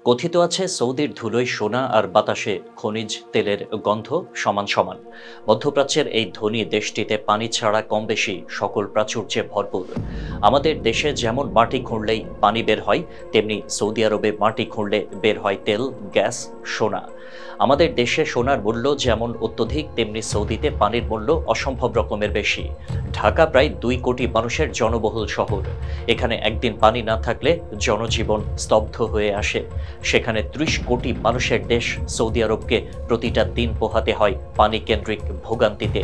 কথিত আছে সৌদির ধুলোয় সোনা আর বাতাসে খনিজ তেলের গন্ধ সমান সমান। মধ্যপ্রাচ্যের এই ধনী দেশটিতে পানি ছাড়া কম বেশি সকল প্রাচুর্যে ভরপুর। আমাদের দেশে যেমন মাটি খুঁড়লেই পানি বের হয়, তেমনি সৌদি আরবে মাটি খুঁড়লে বের হয় তেল, গ্যাস, সোনা। আমাদের দেশে সোনার মূল্য যেমন অত্যধিক, তেমনি সৌদিতে পানির মূল্য অসম্ভব রকমের বেশি। ঢাকা প্রায় 2 কোটি মানুষের জনবহুল শহর। এখানে একদিন পানি না থাকলে জনজীবন স্তব্ধ হয়ে আসে। সেখানে 30 কোটি মানুষের দেশ সৌদি আরবকে প্রতিটা দিন পোহাতে হয় পানি কেন্দ্রিক ভোগান্তিতে।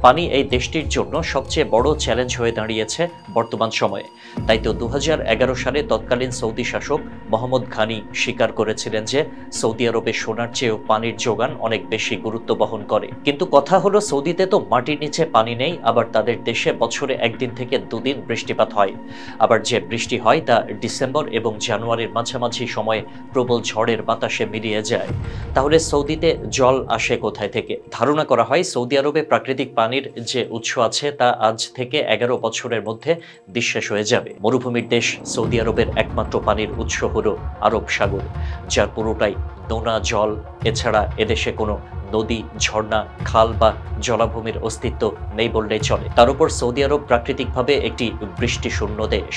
পানি এই দেশটির জন্য সবচেয়ে বড় চ্যালেঞ্জ হয়ে দাঁড়িয়েছে বর্তমান সময়ে। তাই তো 2011 সালে তৎকালীন সৌদি শাসক মোহাম্মদ ঘানি স্বীকার করেছিলেন যে সৌদি আরবে সোনার চেয়েও পানির যোগান অনেক বেশি গুরুত্ব বহন করে। কিন্তু কথা হলো, সৌদিতে তো মাটির নিচে পানি নেই, আবার তাদের দেশে বছরে 1 দিন থেকে 2 দিন বৃষ্টিপাত হয়। আবার যে বৃষ্টি হয় তা ডিসেম্বর এবং জানুয়ারির মাঝামাঝি সময়ে প্রবল ঝড়ের বাতাসে মিলিয়ে যায়। তাহলে সৌদিতে জল আসে কোথায় থেকে? ধারণা করা হয় সৌদি আরবে প্রাকৃতিক পানির যে উৎস আছে তা আজ থেকে 11 বছরের মধ্যে নিঃশেষ হয়ে যাবে। মরুভূমির দেশ সৌদি আরবের একমাত্র পানির উৎস হলো আরব সাগর, যার পুরোটাই নোনা জল। এছাড়া এদেশে কোনো নদী, ঝর্ণা, খাল বা জলাভূমির অস্তিত্ব নেই বললেই চলে। তার উপর সৌদি আরব প্রাকৃতিকভাবে একটি বৃষ্টিশূন্য দেশ।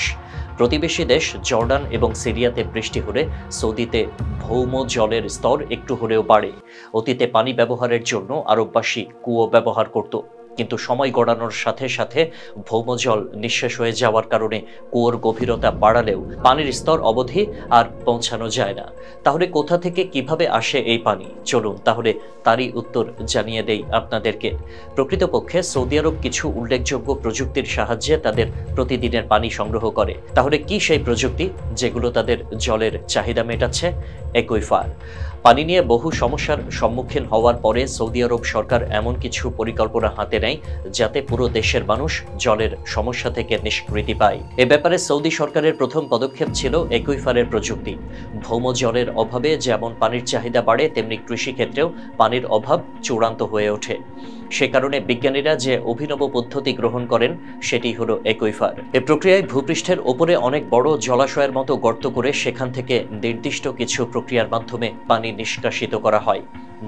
প্রতিবেশী দেশ জর্ডান এবং সিরিয়াতে বৃষ্টি হলে সৌদিতে ভৌম জলের স্তর একটু হলেও বাড়ে। অতীতে পানি ব্যবহারের জন্য আরববাসী কুয়ো ব্যবহার করত, কিন্তু সময় গড়ানোর সাথে সাথে ভৌমজল নিঃশেষ হয়ে যাওয়ার কারণে কুয়োর গভীরতা বাড়ালেও পানির স্তর অবধি আর পৌঁছানো যায় না। তাহলে কোথা থেকে কিভাবে আসে এই পানি? চলুন তাহলে তারই উত্তর জানিয়ে দেই আপনাদেরকে। প্রকৃতপক্ষে সৌদি আরব কিছু উল্লেখযোগ্য প্রযুক্তির সাহায্যে তাদের প্রতিদিনের পানি সংগ্রহ করে। তাহলে কি সেই প্রযুক্তি যেগুলো তাদের জলের চাহিদা মেটাচ্ছে? অ্যাকুইফার। পানি নিয়ে বহু সমস্যার সম্মুখীন হওয়ার পরে সৌদি আরব সরকার এমন কিছু পরিকল্পনা হাতে নেয় যাতে পুরো দেশের মানুষ জলের সমস্যা থেকে নিষ্কৃতি পায়। এ ব্যাপারে সৌদি সরকারের প্রথম পদক্ষেপ ছিল অ্যাকুইফারের প্রযুক্তি। ভৌম জলের অভাবে যেমন পানির চাহিদা বাড়ে, তেমনি কৃষিক্ষেত্রেও পানির অভাব চূড়ান্ত হয়ে ওঠে। সে কারণে বিজ্ঞানীরা যে অভিনব পদ্ধতি গ্রহণ করেন সেটি হলো অ্যাকুইফার। এ প্রক্রিয়ায় ভূপৃষ্ঠের ওপরে অনেক বড় জলাশয়ের মতো গর্ত করে সেখান থেকে নির্দিষ্ট কিছু প্রক্রিয়ার মাধ্যমে পানি নিষ্কাশিত করা হয়।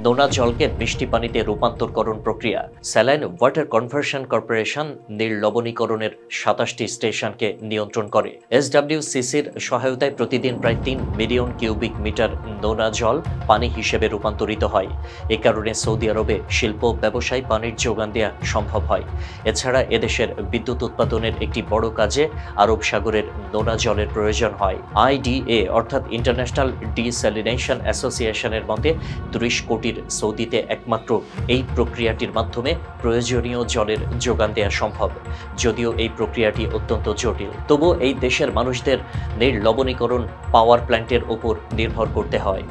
নোনা জলকে মিষ্টি পানিতে রূপান্তরকরণ প্রক্রিয়া। স্যালাইন ওয়াটার কনভার্সন কর্পোরেশন নির্লবণীকরণের 27টি স্টেশনকে নিয়ন্ত্রণ করে। SWCCর সহায়তায় প্রতিদিন প্রায় 3 মিলিয়ন কিউবিক মিটার নোনা জল পানি হিসেবে রূপান্তরিত হয়। এ কারণে সৌদি আরবে শিল্প ব্যবসায় পানির যোগান দেওয়া সম্ভব হয়। এছাড়া এদেশের বিদ্যুৎ উৎপাদনের একটি বড় কাজে আরব সাগরের নোনা জলের প্রয়োজন হয়। IDA অর্থাৎ ইন্টারন্যাশনাল ডিস্যালিনেশন অ্যাসোসিয়েশনের মতে 30 কোটির সৌদিতে একমাত্র এই প্রক্রিয়াটির মাধ্যমে প্রয়োজনীয় জলের যোগান দেওয়া সম্ভব। যদিও এই প্রক্রিয়াটি অত্যন্ত জটিল, তবুও এই দেশের মানুষদের নির্লবণীকরণ পাওয়ার প্ল্যান্টের উপর নির্ভর করতে হয়।